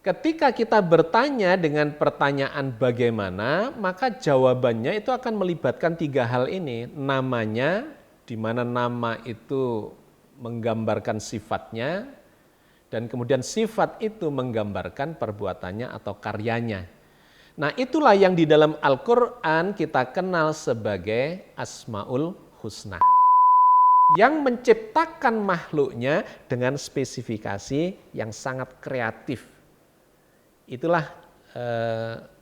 Ketika kita bertanya dengan pertanyaan bagaimana, maka jawabannya itu akan melibatkan tiga hal ini. Namanya, di mana nama itu menggambarkan sifatnya, dan kemudian sifat itu menggambarkan perbuatannya atau karyanya. Nah, itulah yang di dalam Al-Quran kita kenal sebagai Asmaul Husna. Yang menciptakan makhluknya dengan spesifikasi yang sangat kreatif. Itulah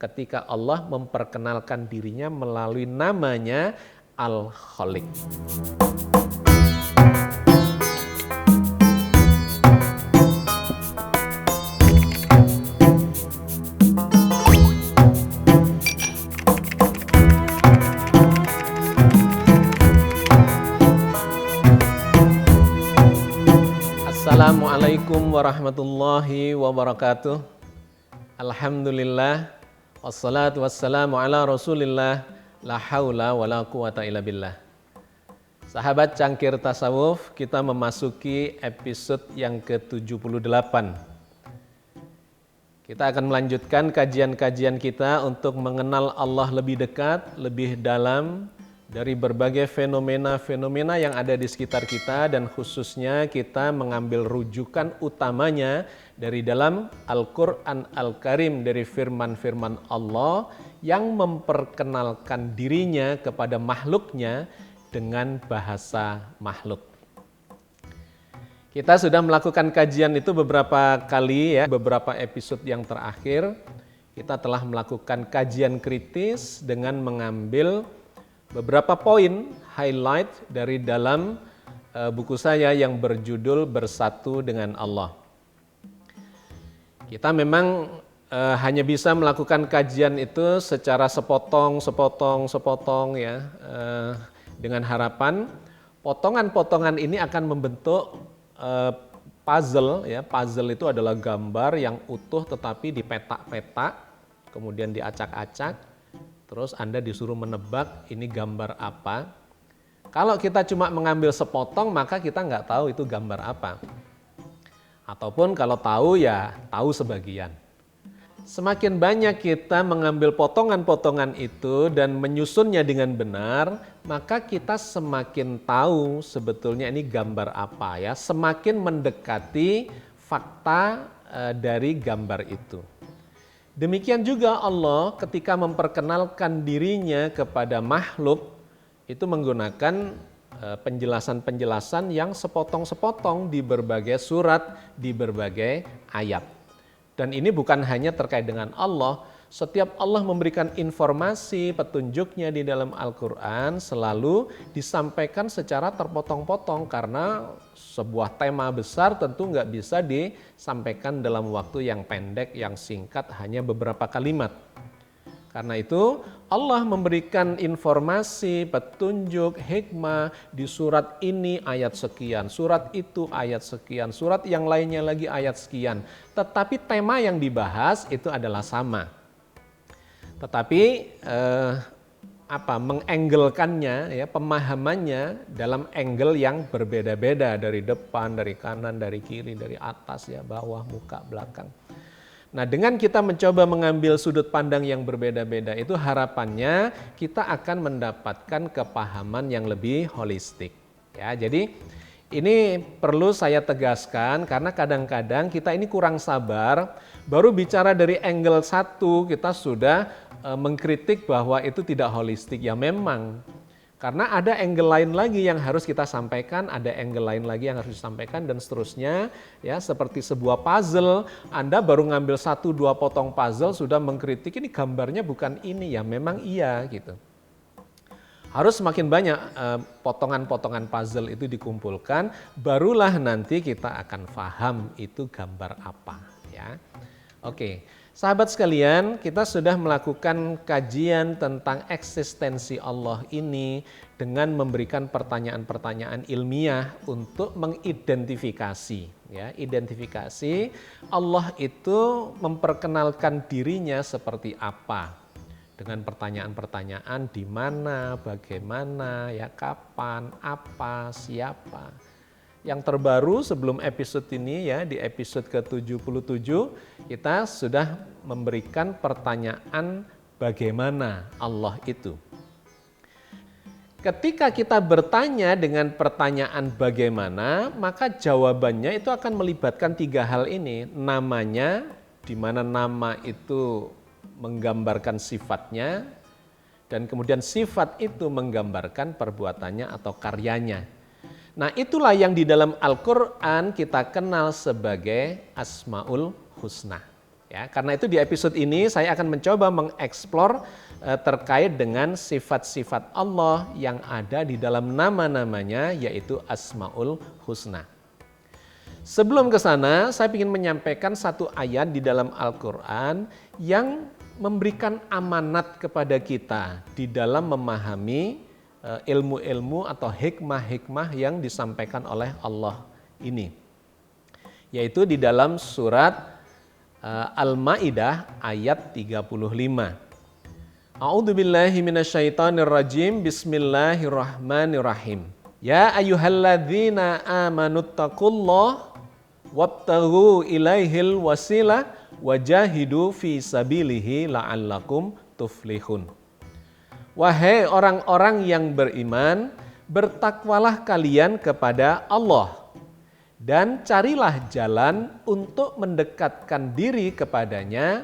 ketika Allah memperkenalkan dirinya melalui namanya Al-Khaliq. Assalamualaikum warahmatullahi wabarakatuh. Alhamdulillah, wassalatu wassalamu ala rasulillah, la hawla wa la quwata illa billah. Sahabat Cangkir Tasawuf, kita memasuki episode yang ke-78. Kita akan melanjutkan kajian-kajian kita untuk mengenal Allah lebih dekat, lebih dalam, dari berbagai fenomena-fenomena yang ada di sekitar kita, dan khususnya kita mengambil rujukan utamanya dari dalam Al-Quran Al-Karim, dari firman-firman Allah yang memperkenalkan dirinya kepada makhluknya dengan bahasa makhluk. Kita sudah melakukan kajian itu beberapa kali ya, beberapa episode yang terakhir kita telah melakukan kajian kritis dengan mengambil beberapa poin highlight dari dalam buku saya yang berjudul Bersatu dengan Allah. Kita memang hanya bisa melakukan kajian itu secara sepotong ya, dengan harapan potongan-potongan ini akan membentuk puzzle ya. Puzzle itu adalah gambar yang utuh tetapi dipetak-petak, kemudian diacak-acak. Terus Anda disuruh menebak ini gambar apa. Kalau kita cuma mengambil sepotong maka kita nggak tahu itu gambar apa. Ataupun kalau tahu ya tahu sebagian. Semakin banyak kita mengambil potongan-potongan itu dan menyusunnya dengan benar, maka kita semakin tahu sebetulnya ini gambar apa ya. Semakin mendekati fakta dari gambar itu. Demikian juga Allah ketika memperkenalkan dirinya kepada makhluk itu menggunakan penjelasan-penjelasan yang sepotong-sepotong di berbagai surat, di berbagai ayat. Dan ini bukan hanya terkait dengan Allah, setiap Allah memberikan informasi petunjuknya di dalam Al-Quran selalu disampaikan secara terpotong-potong karena sebuah tema besar tentu nggak bisa disampaikan dalam waktu yang pendek, yang singkat, hanya beberapa kalimat. Karena itu Allah memberikan informasi, petunjuk, hikmah di surat ini ayat sekian, surat itu ayat sekian, surat yang lainnya lagi ayat sekian. Tetapi tema yang dibahas itu adalah sama. Tetapi mengenggelkannya ya, pemahamannya dalam angle yang berbeda-beda, dari depan, dari kanan, dari kiri, dari atas ya, bawah, muka, belakang. Nah, dengan kita mencoba mengambil sudut pandang yang berbeda-beda itu harapannya kita akan mendapatkan kepahaman yang lebih holistik. Ya, jadi ini perlu saya tegaskan karena kadang-kadang kita ini kurang sabar, baru bicara dari angle satu kita sudah mengkritik bahwa itu tidak holistik. Ya memang, karena ada angle lain lagi yang harus kita sampaikan, ada angle lain lagi yang harus disampaikan dan seterusnya. Ya, seperti sebuah puzzle, Anda baru ngambil 1-2 potong puzzle sudah mengkritik ini gambarnya bukan ini. Ya memang iya gitu. Harus semakin banyak potongan-potongan puzzle itu dikumpulkan, barulah nanti kita akan paham itu gambar apa ya. Oke, sahabat sekalian, kita sudah melakukan kajian tentang eksistensi Allah ini dengan memberikan pertanyaan-pertanyaan ilmiah untuk mengidentifikasi ya, identifikasi Allah itu memperkenalkan dirinya seperti apa. Dengan pertanyaan-pertanyaan di mana, bagaimana, ya kapan, apa, siapa. yang terbaru sebelum episode ini ya, di episode ke-77 kita sudah memberikan pertanyaan bagaimana Allah itu. Ketika kita bertanya dengan pertanyaan bagaimana, maka jawabannya itu akan melibatkan 3 hal ini. Namanya, di mana nama itu menggambarkan sifatnya, dan kemudian sifat itu menggambarkan perbuatannya atau karyanya. Nah, itulah yang di dalam Al-Quran kita kenal sebagai Asmaul Husna. Ya, karena itu di episode ini saya akan mencoba mengeksplor terkait dengan sifat-sifat Allah yang ada di dalam nama-namanya, yaitu Asmaul Husna. Sebelum ke sana, saya ingin menyampaikan satu ayat di dalam Al-Quran yang memberikan amanat kepada kita di dalam memahami ilmu-ilmu atau hikmah-hikmah yang disampaikan oleh Allah ini. Yaitu di dalam surat Al-Maidah ayat 35. A'udzubillahi minasyaitonirrajim. Bismillahirrahmanirrahim. Ya ayyuhalladzina amanuttaqullah wabtaghu ilaihil wasilah wajahidu fi sabilihi la'allakum tuflihun. Wahai orang-orang yang beriman, bertakwalah kalian kepada Allah dan carilah jalan untuk mendekatkan diri kepadanya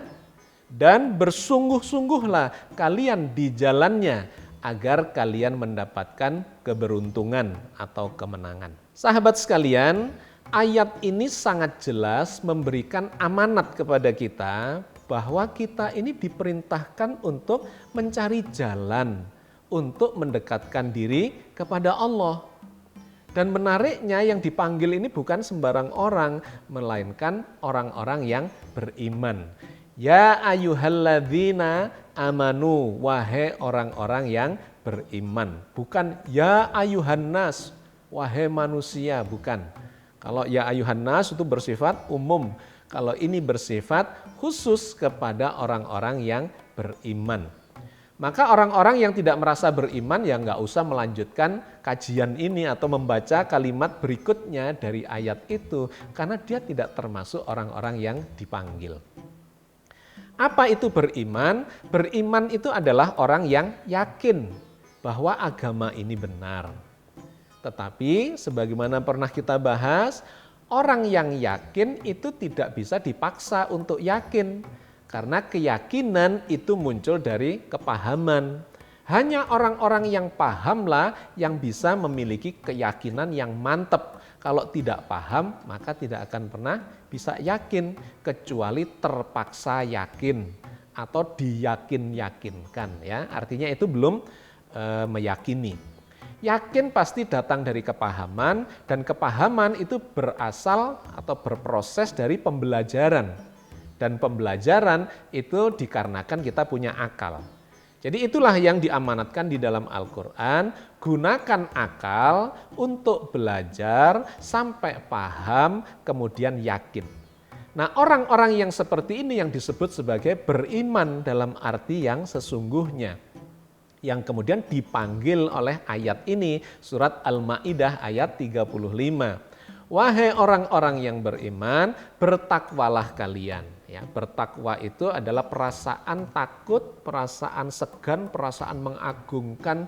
dan bersungguh-sungguhlah kalian di jalannya agar kalian mendapatkan keberuntungan atau kemenangan. Sahabat sekalian, ayat ini sangat jelas memberikan amanat kepada kita bahwa kita ini diperintahkan untuk mencari jalan untuk mendekatkan diri kepada Allah. Dan menariknya yang dipanggil ini bukan sembarang orang, melainkan orang-orang yang beriman. Ya ayyuhalladzina amanu, wahai orang-orang yang beriman. Bukan ya ayyuhan nas, wahai manusia, bukan. Kalau ya ayyuhan nas itu bersifat umum. Kalau ini bersifat khusus kepada orang-orang yang beriman. Maka orang-orang yang tidak merasa beriman ya nggak usah melanjutkan kajian ini atau membaca kalimat berikutnya dari ayat itu. Karena dia tidak termasuk orang-orang yang dipanggil. Apa itu beriman? Beriman itu adalah orang yang yakin bahwa agama ini benar. Tetapi sebagaimana pernah kita bahas, orang yang yakin itu tidak bisa dipaksa untuk yakin, karena keyakinan itu muncul dari kepahaman. Hanya orang-orang yang pahamlah yang bisa memiliki keyakinan yang mantap. Kalau tidak paham, maka tidak akan pernah bisa yakin, kecuali terpaksa yakin atau diyakin-yakinkan. Ya, artinya itu belum meyakini. Yakin pasti datang dari kepahaman, dan kepahaman itu berasal atau berproses dari pembelajaran. Dan pembelajaran itu dikarenakan kita punya akal. Jadi itulah yang diamanatkan di dalam Al-Quran, gunakan akal untuk belajar sampai paham, kemudian yakin. Nah, orang-orang yang seperti ini yang disebut sebagai beriman dalam arti yang sesungguhnya. Yang kemudian dipanggil oleh ayat ini, surat Al-Maidah ayat 35. Wahai orang-orang yang beriman, bertakwalah kalian. Ya, bertakwa itu adalah perasaan takut, perasaan segan, perasaan mengagungkan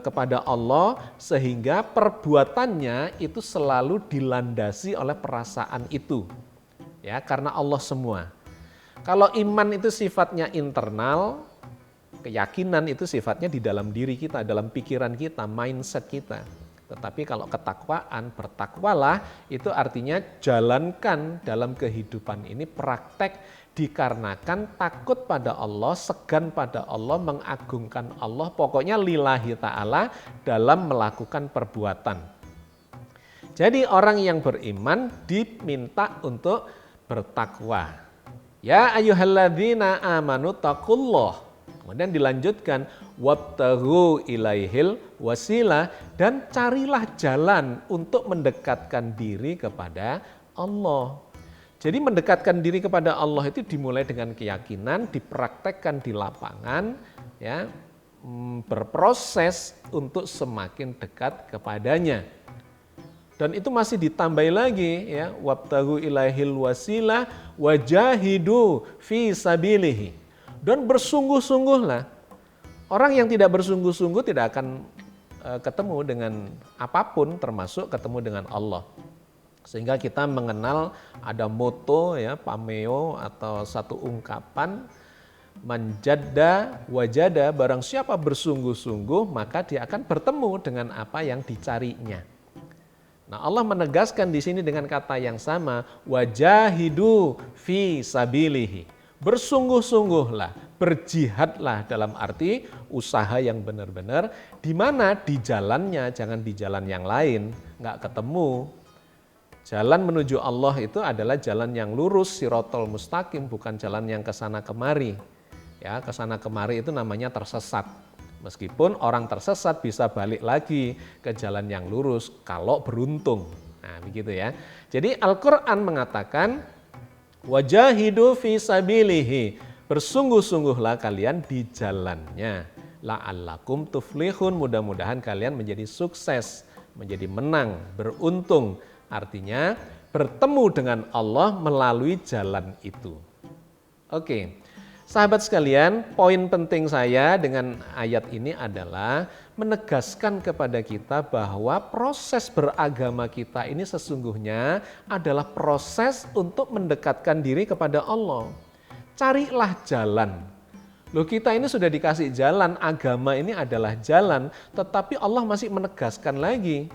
kepada Allah, sehingga perbuatannya itu selalu dilandasi oleh perasaan itu. Ya, karena Allah semua. Kalau iman itu sifatnya internal, keyakinan itu sifatnya di dalam diri kita, dalam pikiran kita, mindset kita. Tetapi kalau ketakwaan, bertakwalah, itu artinya jalankan dalam kehidupan ini praktek dikarenakan takut pada Allah, segan pada Allah, mengagungkan Allah, pokoknya lillahi ta'ala dalam melakukan perbuatan. Jadi orang yang beriman diminta untuk bertakwa. Ya ayyuhalladzina amanu taqullah. Kemudian dilanjutkan wabtaghu ilaihil wasilah, dan carilah jalan untuk mendekatkan diri kepada Allah. Jadi mendekatkan diri kepada Allah itu dimulai dengan keyakinan, dipraktekkan di lapangan, ya, berproses untuk semakin dekat kepadanya. Dan itu masih ditambahi lagi ya, wabtaghu ilaihil wasilah wajahidu fi sabilihi. Dan bersungguh-sungguhlah. Orang yang tidak bersungguh-sungguh tidak akan ketemu dengan apapun, termasuk ketemu dengan Allah. Sehingga kita mengenal ada moto ya, pameo atau satu ungkapan, manjadda wajada, barang siapa bersungguh-sungguh maka dia akan bertemu dengan apa yang dicarinya. Nah, Allah menegaskan di sini dengan kata yang sama, wajahidu fi sabilihi. Bersungguh-sungguhlah, berjihadlah dalam arti usaha yang benar-benar, di mana di jalannya, jangan di jalan yang lain, nggak ketemu. Jalan menuju Allah itu adalah jalan yang lurus, sirotol mustaqim, bukan jalan yang kesana kemari. Ya, kesana kemari itu namanya tersesat. Meskipun orang tersesat bisa balik lagi ke jalan yang lurus kalau beruntung. Nah, begitu ya. Jadi Al-Qur'an mengatakan wajahidu fi sabilihi, bersungguh-sungguhlah kalian di jalannya. La'allakum tuflihun, mudah-mudahan kalian menjadi sukses, menjadi menang, beruntung. Artinya bertemu dengan Allah melalui jalan itu. Oke. Sahabat sekalian, poin penting saya dengan ayat ini adalah menegaskan kepada kita bahwa proses beragama kita ini sesungguhnya adalah proses untuk mendekatkan diri kepada Allah. Carilah jalan. Loh, kita ini sudah dikasih jalan, agama ini adalah jalan, tetapi Allah masih menegaskan lagi.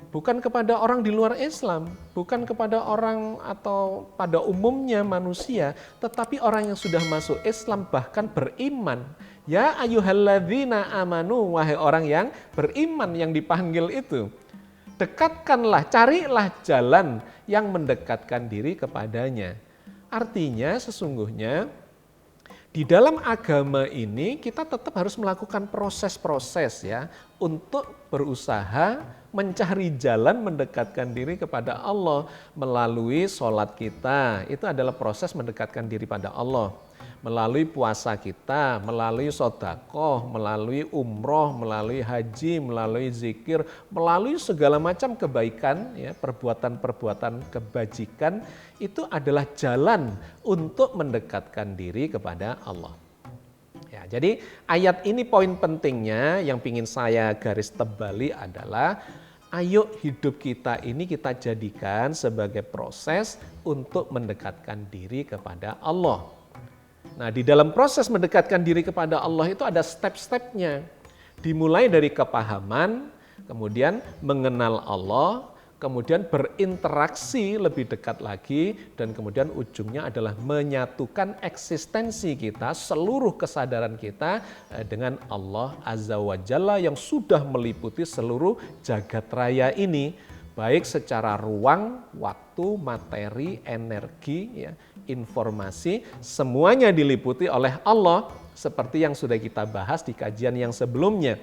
Bukan kepada orang di luar Islam, bukan kepada orang atau pada umumnya manusia, tetapi orang yang sudah masuk Islam bahkan beriman. Ya ayyuhalladzina amanu, wahai orang yang beriman yang dipanggil itu. Dekatkanlah, carilah jalan yang mendekatkan diri kepadanya. Artinya sesungguhnya di dalam agama ini kita tetap harus melakukan proses-proses ya untuk berusaha mencari jalan mendekatkan diri kepada Allah melalui sholat kita. Itu adalah proses mendekatkan diri pada Allah. Melalui puasa kita, melalui sedekah, melalui umroh, melalui haji, melalui zikir, melalui segala macam kebaikan, ya, perbuatan-perbuatan kebajikan, itu adalah jalan untuk mendekatkan diri kepada Allah. Ya, jadi ayat ini poin pentingnya yang ingin saya garis tebali adalah ayo hidup kita ini kita jadikan sebagai proses untuk mendekatkan diri kepada Allah. Nah, di dalam proses mendekatkan diri kepada Allah itu ada step-stepnya. Dimulai dari kepahaman, kemudian mengenal Allah, kemudian berinteraksi lebih dekat lagi, dan kemudian ujungnya adalah menyatukan eksistensi kita, seluruh kesadaran kita dengan Allah Azza wa Jalla yang sudah meliputi seluruh jagat raya ini, baik secara ruang, waktu, materi, energi, ya, informasi, semuanya diliputi oleh Allah seperti yang sudah kita bahas di kajian yang sebelumnya.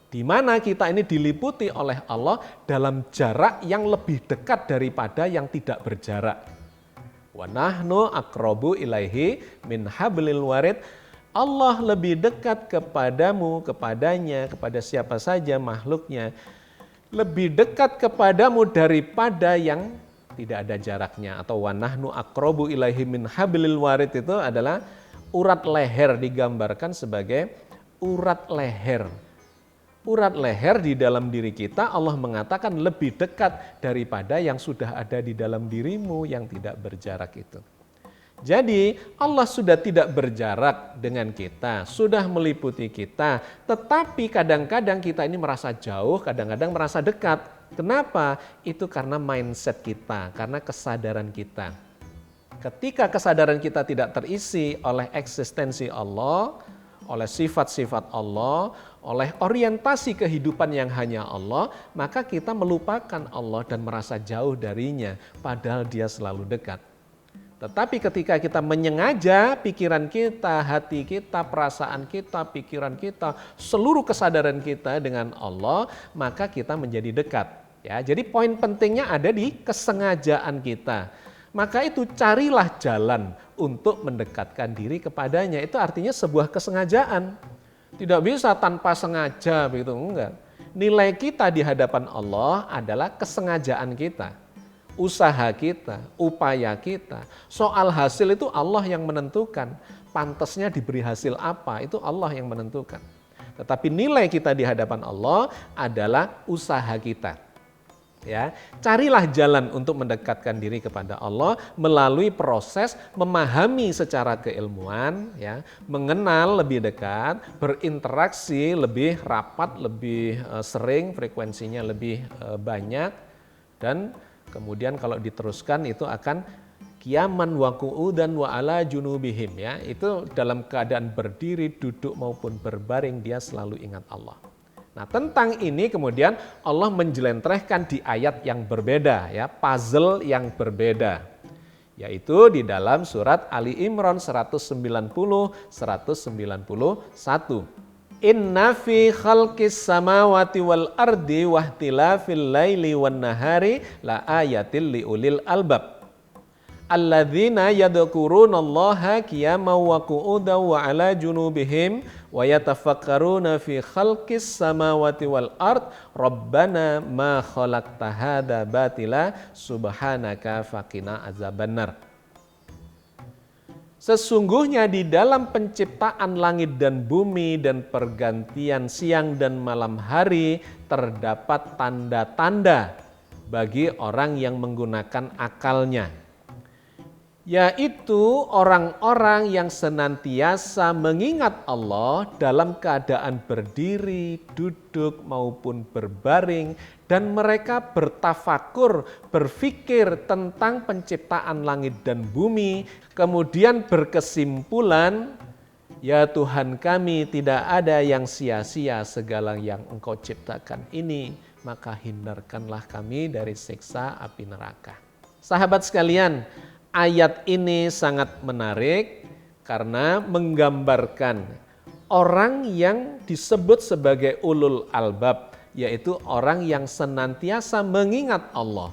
Di mana kita ini diliputi oleh Allah dalam jarak yang lebih dekat daripada yang tidak berjarak. Wa nahnu aqrabu ilaihi min hablil warid. Allah lebih dekat kepadamu, kepadanya, kepada siapa saja makhluknya. Lebih dekat kepadamu daripada yang tidak ada jaraknya, atau wa nahnu aqrabu ilaihi min hablil warid itu adalah urat leher, digambarkan sebagai urat leher. Urat leher di dalam diri kita Allah mengatakan lebih dekat daripada yang sudah ada di dalam dirimu yang tidak berjarak itu. Jadi Allah sudah tidak berjarak dengan kita, sudah meliputi kita, tetapi kadang-kadang kita ini merasa jauh, kadang-kadang merasa dekat. Kenapa? Itu karena mindset kita, karena kesadaran kita. Ketika kesadaran kita tidak terisi oleh eksistensi Allah, oleh sifat-sifat Allah, oleh orientasi kehidupan yang hanya Allah, maka kita melupakan Allah dan merasa jauh darinya, padahal Dia selalu dekat. Tetapi ketika kita menyengaja pikiran kita, hati kita, perasaan kita, pikiran kita, seluruh kesadaran kita dengan Allah, maka kita menjadi dekat. Ya, jadi poin pentingnya ada di kesengajaan kita. Maka itu carilah jalan untuk mendekatkan diri kepadanya. Itu artinya sebuah kesengajaan. Tidak bisa tanpa sengaja begitu, enggak. nilai kita di hadapan Allah adalah kesengajaan kita, usaha kita, upaya kita. Soal hasil itu Allah yang menentukan. Pantasnya diberi hasil apa, itu Allah yang menentukan. Tetapi nilai kita di hadapan Allah adalah usaha kita. Ya, carilah jalan untuk mendekatkan diri kepada Allah melalui proses memahami secara keilmuan, ya, mengenal lebih dekat, berinteraksi lebih rapat, lebih sering, frekuensinya lebih banyak, dan kemudian kalau diteruskan itu akan qiyaman wa qu'udan wa ala junubihim, ya. Itu dalam keadaan berdiri, duduk maupun berbaring dia selalu ingat Allah. Nah, tentang ini kemudian Allah menjelentrehkan di ayat yang berbeda, ya, puzzle yang berbeda. Yaitu di dalam surat Ali Imran 190 191. Inna fi khalqis samawati wal ardi wahtilafil laili wan nahari la ayatil liulil albab. Alladzina yadhkurunallaha qiyaman wa qu'udan wa 'ala junubihim wa yatafakkaruna fi khalqis samawati wal ard rabbana ma khalaqta hadza batila subhanaka faqina azabannar. Sesungguhnya di dalam penciptaan langit dan bumi dan pergantian siang dan malam hari terdapat tanda-tanda bagi orang yang menggunakan akalnya, yaitu orang-orang yang senantiasa mengingat Allah dalam keadaan berdiri, duduk maupun berbaring, dan mereka bertafakur, berpikir tentang penciptaan langit dan bumi, kemudian berkesimpulan, ya Tuhan kami, tidak ada yang sia-sia segala yang Engkau ciptakan ini, maka hindarkanlah kami dari siksa api neraka. Sahabat sekalian, ayat ini sangat menarik karena menggambarkan orang yang disebut sebagai ulul albab, yaitu orang yang senantiasa mengingat Allah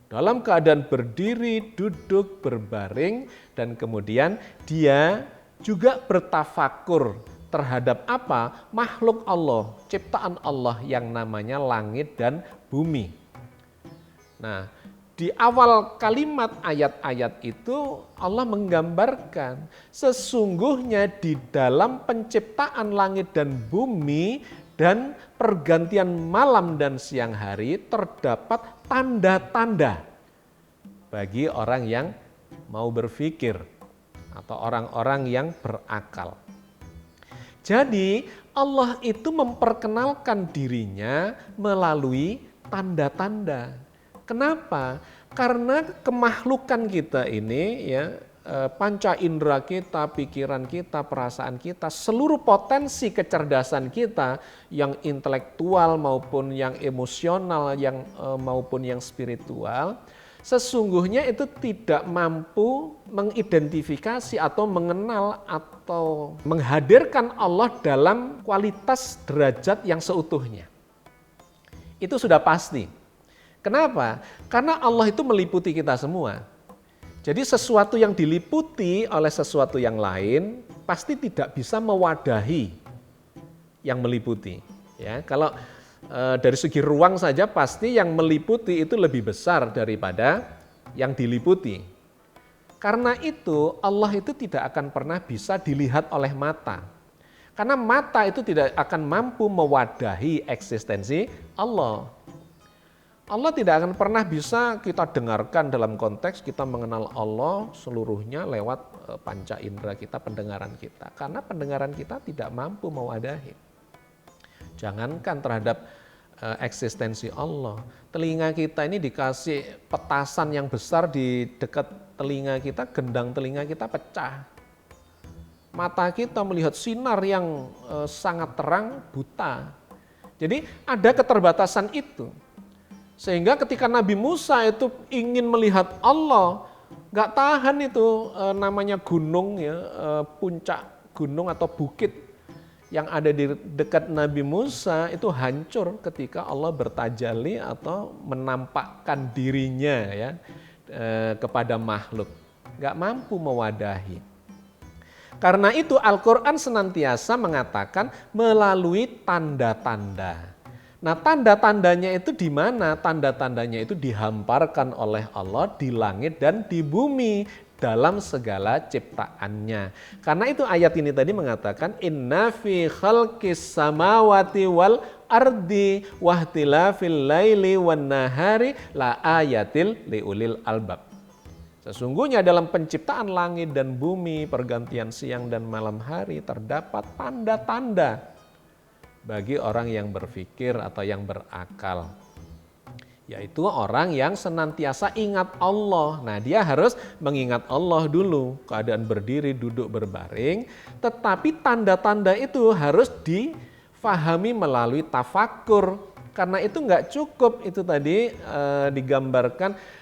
dalam keadaan berdiri, duduk, berbaring, dan kemudian dia juga bertafakur terhadap apa? Makhluk Allah, ciptaan Allah yang namanya langit dan bumi. Nah, di awal kalimat ayat-ayat itu Allah menggambarkan sesungguhnya di dalam penciptaan langit dan bumi dan pergantian malam dan siang hari terdapat tanda-tanda bagi orang yang mau berpikir atau orang-orang yang berakal. Jadi Allah itu memperkenalkan dirinya melalui tanda-tanda. Kenapa? Karena kemakhlukan kita ini, ya, panca indera kita, pikiran kita, perasaan kita, seluruh potensi kecerdasan kita yang intelektual maupun yang emosional, yang maupun yang spiritual, sesungguhnya itu tidak mampu mengidentifikasi atau mengenal atau menghadirkan Allah dalam kualitas derajat yang seutuhnya. Itu sudah pasti. Kenapa? Karena Allah itu meliputi kita semua. Jadi sesuatu yang diliputi oleh sesuatu yang lain pasti tidak bisa mewadahi yang meliputi. Ya, kalau dari segi ruang saja pasti yang meliputi itu lebih besar daripada yang diliputi. Karena itu Allah itu tidak akan pernah bisa dilihat oleh mata. Karena mata itu tidak akan mampu mewadahi eksistensi Allah. Allah tidak akan pernah bisa kita dengarkan dalam konteks kita mengenal Allah seluruhnya lewat panca indera kita, pendengaran kita. Karena pendengaran kita tidak mampu mewadahi. Jangankan terhadap eksistensi Allah. Telinga kita ini dikasih petasan yang besar di dekat telinga kita, gendang telinga kita pecah. Mata kita melihat sinar yang sangat terang, buta. Jadi ada keterbatasan itu. Sehingga ketika Nabi Musa itu ingin melihat Allah, nggak tahan itu namanya gunung, ya, puncak gunung atau bukit yang ada di dekat Nabi Musa itu hancur ketika Allah bertajalli atau menampakkan dirinya, ya, kepada makhluk. Nggak mampu mewadahi. Karena itu Al-Quran senantiasa mengatakan melalui tanda-tanda. Nah, tanda-tandanya itu di mana? Tanda-tandanya itu dihamparkan oleh Allah di langit dan di bumi dalam segala ciptaannya. Karena itu ayat ini tadi mengatakan inna fi khalqis samawati wal ardi wahtilafil laili wan nahari la ayatil liulil albab. Sesungguhnya dalam penciptaan langit dan bumi, pergantian siang dan malam hari terdapat tanda-tanda bagi orang yang berpikir atau yang berakal, yaitu orang yang senantiasa ingat Allah. Nah, dia harus mengingat Allah dulu, keadaan berdiri, duduk, berbaring, tetapi tanda-tanda itu harus difahami melalui tafakur. Karena itu enggak cukup itu tadi digambarkan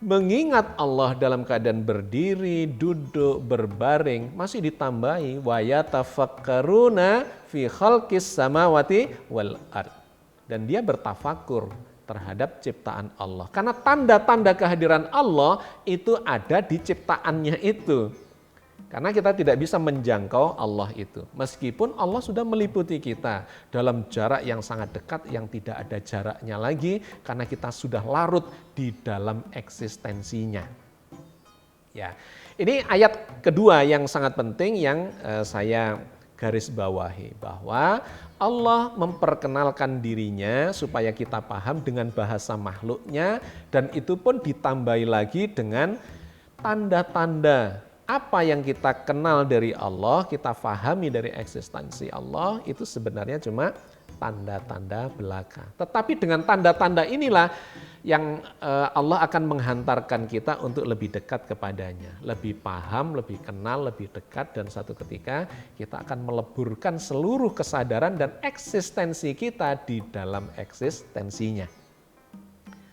mengingat Allah dalam keadaan berdiri, duduk, berbaring, masih ditambahi wa yatafakkaruna fi khalqis samawati wal ard. Dan dia bertafakur terhadap ciptaan Allah. Karena tanda-tanda kehadiran Allah itu ada di ciptaannya itu. Karena kita tidak bisa menjangkau Allah itu. Meskipun Allah sudah meliputi kita dalam jarak yang sangat dekat, yang tidak ada jaraknya lagi, karena kita sudah larut di dalam eksistensinya. Ya, ini ayat kedua yang sangat penting yang saya garis bawahi, bahwa Allah memperkenalkan dirinya supaya kita paham dengan bahasa makhluknya, dan itu pun ditambahi lagi dengan tanda-tanda. Apa yang kita kenal dari Allah, kita fahami dari eksistensi Allah, itu sebenarnya cuma tanda-tanda belaka. Tetapi dengan tanda-tanda inilah yang Allah akan menghantarkan kita untuk lebih dekat kepadanya. Lebih paham, lebih kenal, lebih dekat, dan satu ketika kita akan meleburkan seluruh kesadaran dan eksistensi kita di dalam eksistensinya.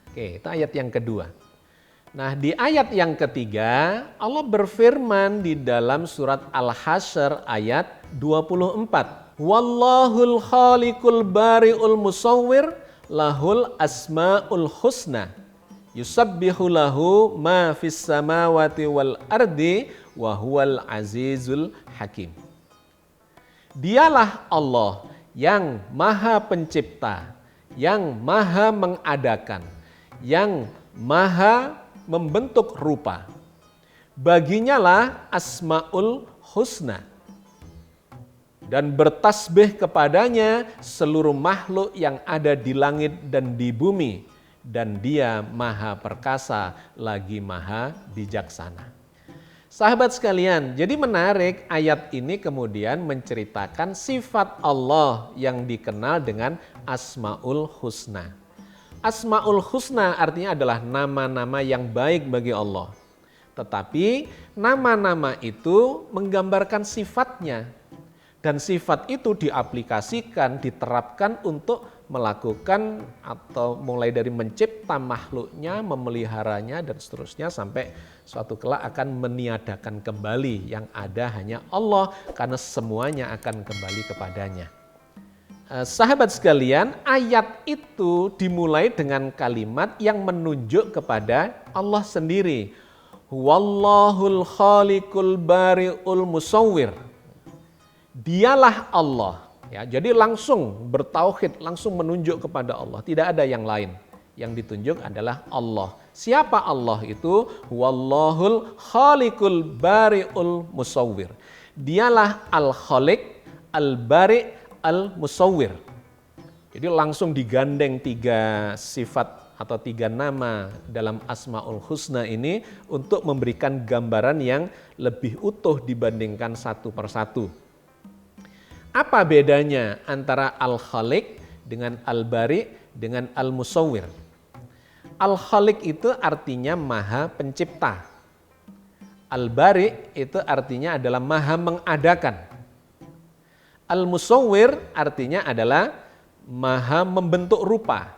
Oke, itu ayat yang kedua. Nah, di ayat yang ketiga Allah berfirman di dalam surat Al-Hasyr ayat 24. Wallahul khaliqul bari'ul musawwir lahul asma'ul husna yusabbihu lahu ma fis samawati wal ardi wa huwal azizul hakim. Dialah Allah yang maha pencipta, yang maha mengadakan, yang maha membentuk rupa. Baginya lah asmaul husna. Dan bertasbih kepadanya seluruh makhluk yang ada di langit dan di bumi. Dan dia maha perkasa lagi maha bijaksana. Sahabat sekalian, jadi menarik ayat ini kemudian menceritakan sifat Allah yang dikenal dengan asmaul husna. Asmaul husna artinya adalah nama-nama yang baik bagi Allah. Tetapi nama-nama itu menggambarkan sifatnya. Dan sifat itu diaplikasikan, diterapkan untuk melakukan atau mulai dari mencipta makhluknya, memeliharanya dan seterusnya sampai suatu kelak akan meniadakan kembali yang ada hanya Allah karena semuanya akan kembali kepadanya. Sahabat sekalian, ayat itu dimulai dengan kalimat yang menunjuk kepada Allah sendiri. Wallahul khaliqul bari'ul musawwir. Dialah Allah. Ya, jadi langsung bertauhid, langsung menunjuk kepada Allah. Tidak ada yang lain. Yang ditunjuk adalah Allah. Siapa Allah itu? Wallahul khaliqul bari'ul musawwir. Dialah al-khaliq, al-bari', al-musawwir. Jadi langsung digandeng 3 sifat atau 3 nama dalam Asmaul Husna ini untuk memberikan gambaran yang lebih utuh dibandingkan satu persatu. Apa bedanya antara Al-Khaliq dengan Al-Bari dengan Al-Musawwir? Al-Khaliq itu artinya maha pencipta. Al-Bari itu artinya adalah maha mengadakan. Al-Musawwir artinya adalah maha membentuk rupa.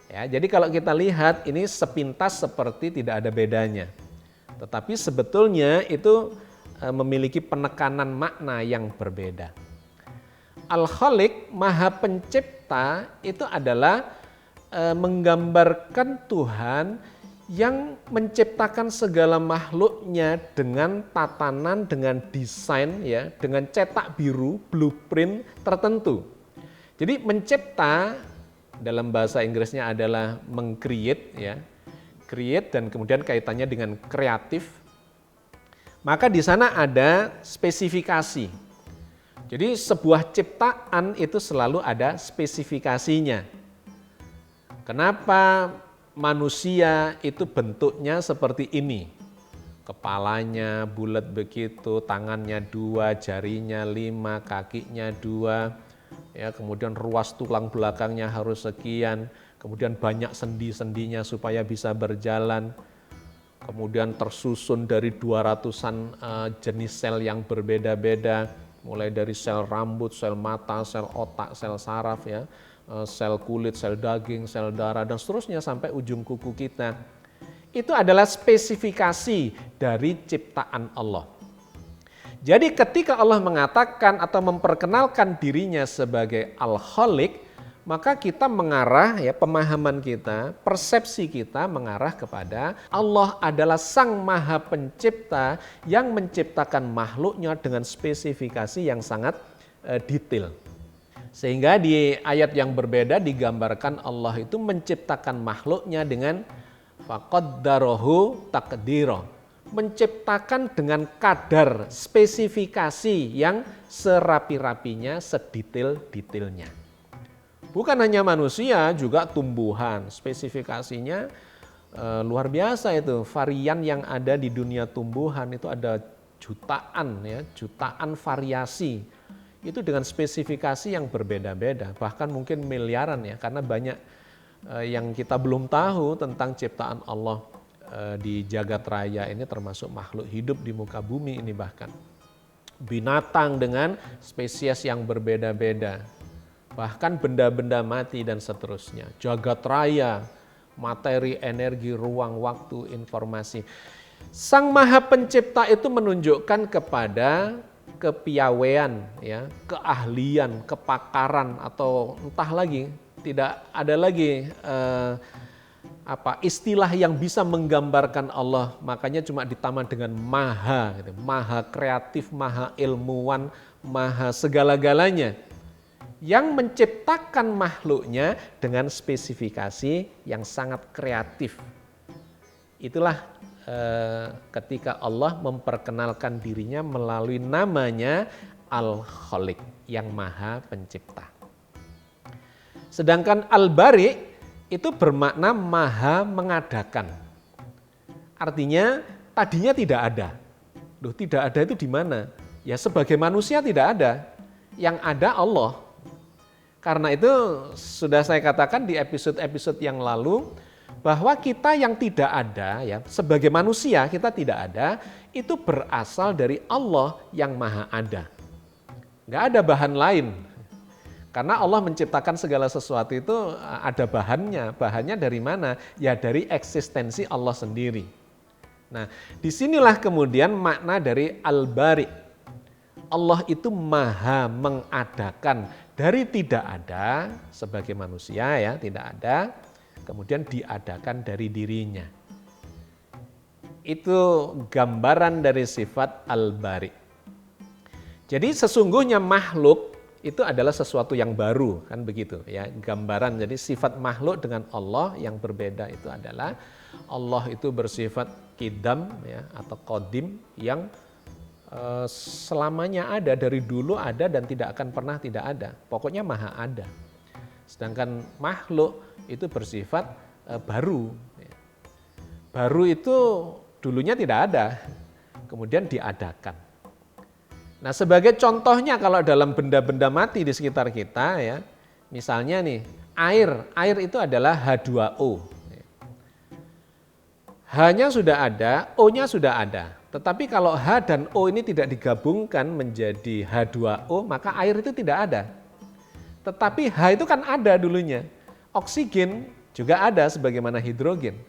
Ya, jadi kalau kita lihat ini sepintas seperti tidak ada bedanya. Tetapi sebetulnya itu memiliki penekanan makna yang berbeda. Al-Khaliq, maha pencipta, itu adalah menggambarkan Tuhan yang menciptakan segala makhluknya dengan tatanan, dengan desain, ya, dengan cetak biru, blueprint tertentu. Jadi mencipta dalam bahasa Inggrisnya adalah meng-create ya. Create dan kemudian kaitannya dengan kreatif. Maka di sana ada spesifikasi. Jadi sebuah ciptaan itu selalu ada spesifikasinya. Kenapa manusia itu bentuknya seperti ini? Kepalanya bulat begitu, tangannya 2, jarinya 5, kakinya 2, ya, kemudian ruas tulang belakangnya harus sekian, kemudian banyak sendi-sendinya supaya bisa berjalan, kemudian tersusun dari 200-an jenis sel yang berbeda-beda, mulai dari sel rambut, sel mata, sel otak, sel saraf, ya, sel kulit, sel daging, sel darah, dan seterusnya sampai ujung kuku kita. Itu adalah spesifikasi dari ciptaan Allah. Jadi ketika Allah mengatakan atau memperkenalkan dirinya sebagai Al-Khaliq, maka kita mengarah, ya, pemahaman kita, persepsi kita mengarah kepada Allah adalah Sang Maha Pencipta yang menciptakan makhluknya dengan spesifikasi yang sangat detail. Sehingga di ayat yang berbeda digambarkan Allah itu menciptakan makhluknya dengan faqaddarahu taqdira, menciptakan dengan kadar spesifikasi yang serapi-rapinya, sedetail-detailnya. Bukan hanya manusia, juga tumbuhan. Spesifikasinya luar biasa itu. Varian yang ada di dunia tumbuhan itu ada jutaan, ya, jutaan variasi. Itu dengan spesifikasi yang berbeda-beda, bahkan mungkin miliaran, ya, karena banyak yang kita belum tahu tentang ciptaan Allah di jagat raya ini, termasuk makhluk hidup di muka bumi ini, bahkan binatang dengan spesies yang berbeda-beda. Bahkan benda-benda mati dan seterusnya. Jagat raya, materi, energi, ruang, waktu, informasi. Sang Maha Pencipta itu menunjukkan kepada kepiawaian, ya, keahlian, kepakaran, atau entah lagi, tidak ada lagi istilah yang bisa menggambarkan Allah. Makanya cuma ditambah dengan maha, gitu. Maha kreatif, maha ilmuwan, maha segala-galanya, yang menciptakan makhluknya dengan spesifikasi yang sangat kreatif. Itulah ketika Allah memperkenalkan dirinya melalui namanya Al-Khaliq, yang Maha Pencipta. Sedangkan Al-Bari itu bermakna Maha Mengadakan. Artinya tadinya tidak ada. Loh, tidak ada itu di mana? Ya, sebagai manusia tidak ada. Yang ada Allah. Karena itu sudah saya katakan di episode-episode yang lalu, bahwa kita yang tidak ada, ya, sebagai manusia kita tidak ada, itu berasal dari Allah yang Maha Ada. Nggak ada bahan lain. Karena Allah menciptakan segala sesuatu itu ada bahannya. Bahannya dari mana? Ya dari eksistensi Allah sendiri. Nah, disinilah kemudian makna dari Al-Bari. Allah itu Maha Mengadakan. Dari tidak ada sebagai manusia, ya, tidak ada, kemudian diadakan dari dirinya. Itu gambaran dari sifat Al-Bari. Jadi sesungguhnya makhluk itu adalah sesuatu yang baru, kan begitu, ya, gambaran. Jadi sifat makhluk dengan Allah yang berbeda itu adalah Allah itu bersifat qidam, ya, atau qadim, yang selamanya ada, dari dulu ada dan tidak akan pernah tidak ada. Pokoknya maha ada. Sedangkan makhluk itu bersifat baru. Baru itu dulunya tidak ada, kemudian diadakan. Nah, sebagai contohnya kalau dalam benda-benda mati di sekitar kita, ya, misalnya nih, air itu adalah H2O. H-nya sudah ada, O-nya sudah ada. Tetapi kalau H dan O ini tidak digabungkan menjadi H2O, maka air itu tidak ada. Tetapi H itu kan ada dulunya. Oksigen juga ada sebagaimana hidrogen.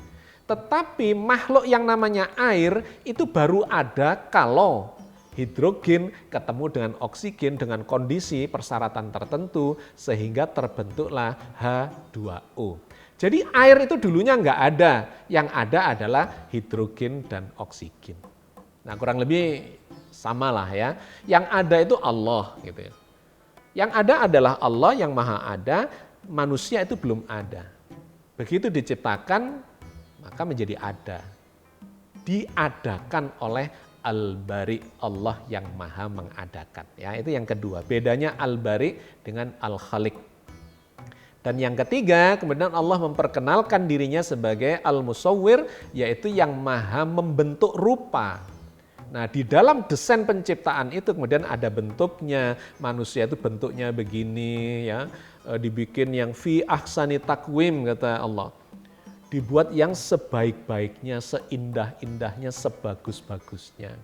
Tetapi makhluk yang namanya air itu baru ada kalau hidrogen ketemu dengan oksigen dengan kondisi persyaratan tertentu sehingga terbentuklah H2O. Jadi air itu dulunya nggak ada, yang ada adalah hidrogen dan oksigen. Nah, kurang lebih samalah, ya. Yang ada itu Allah, gitu ya. Yang ada adalah Allah yang maha ada, manusia itu belum ada. Begitu diciptakan, maka menjadi ada. Diadakan oleh Al-Bari, Allah yang maha mengadakan. Ya, itu yang kedua. Bedanya Al-Bari dengan Al-Khaliq. Dan yang ketiga, kemudian Allah memperkenalkan dirinya sebagai Al-Musawwir, yaitu yang maha membentuk rupa. Nah, di dalam desain penciptaan itu kemudian ada bentuknya. Manusia itu bentuknya begini, ya, dibikin yang fi ahsani takwim, kata Allah. Dibuat yang sebaik-baiknya, seindah-indahnya, sebagus-bagusnya.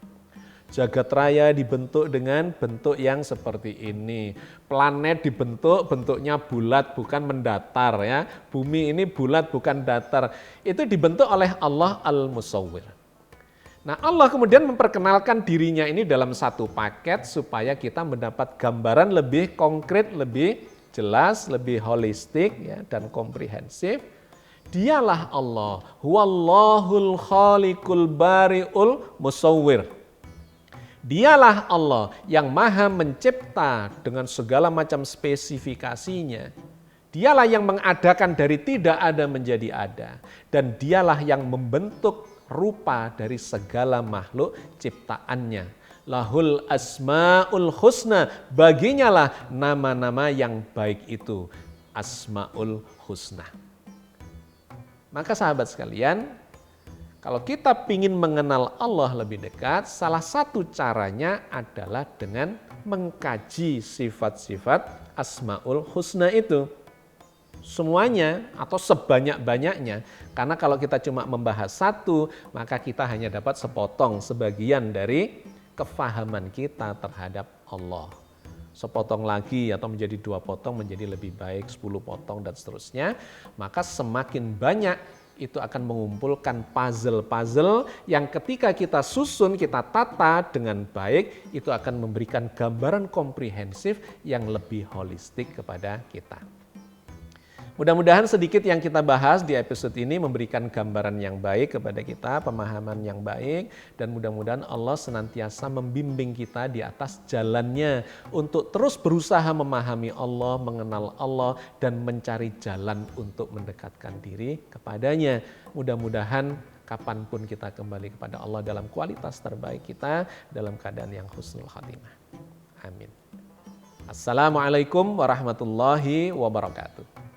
Jagat raya dibentuk dengan bentuk yang seperti ini. Planet dibentuk bentuknya bulat bukan mendatar, ya. Bumi ini bulat bukan datar. Itu dibentuk oleh Allah Al-Musawwir. Nah, Allah kemudian memperkenalkan dirinya ini dalam satu paket supaya kita mendapat gambaran lebih konkret, lebih jelas, lebih holistik, ya, dan komprehensif. Dialah Allah, huwallahul khaliqul bari'ul musawwir. Dialah Allah yang maha mencipta dengan segala macam spesifikasinya. Dialah yang mengadakan dari tidak ada menjadi ada. Dan dialah yang membentuk rupa dari segala makhluk ciptaannya. Lahul asma'ul husna, baginya lah nama-nama yang baik itu. Asma'ul husna. Maka sahabat sekalian, kalau kita ingin mengenal Allah lebih dekat, salah satu caranya adalah dengan mengkaji sifat-sifat Asmaul Husna itu. Semuanya atau sebanyak-banyaknya. Karena kalau kita cuma membahas satu, maka kita hanya dapat sepotong, sebagian dari kefahaman kita terhadap Allah. Sepotong lagi atau menjadi 2 potong menjadi lebih baik, 10 potong dan seterusnya. Maka semakin banyak itu akan mengumpulkan puzzle-puzzle yang ketika kita susun, kita tata dengan baik, itu akan memberikan gambaran komprehensif yang lebih holistik kepada kita. Mudah-mudahan sedikit yang kita bahas di episode ini memberikan gambaran yang baik kepada kita, pemahaman yang baik, dan mudah-mudahan Allah senantiasa membimbing kita di atas jalannya untuk terus berusaha memahami Allah, mengenal Allah, dan mencari jalan untuk mendekatkan diri kepadanya. Mudah-mudahan kapanpun kita kembali kepada Allah dalam kualitas terbaik kita, dalam keadaan yang husnul khatimah. Amin. Assalamualaikum warahmatullahi wabarakatuh.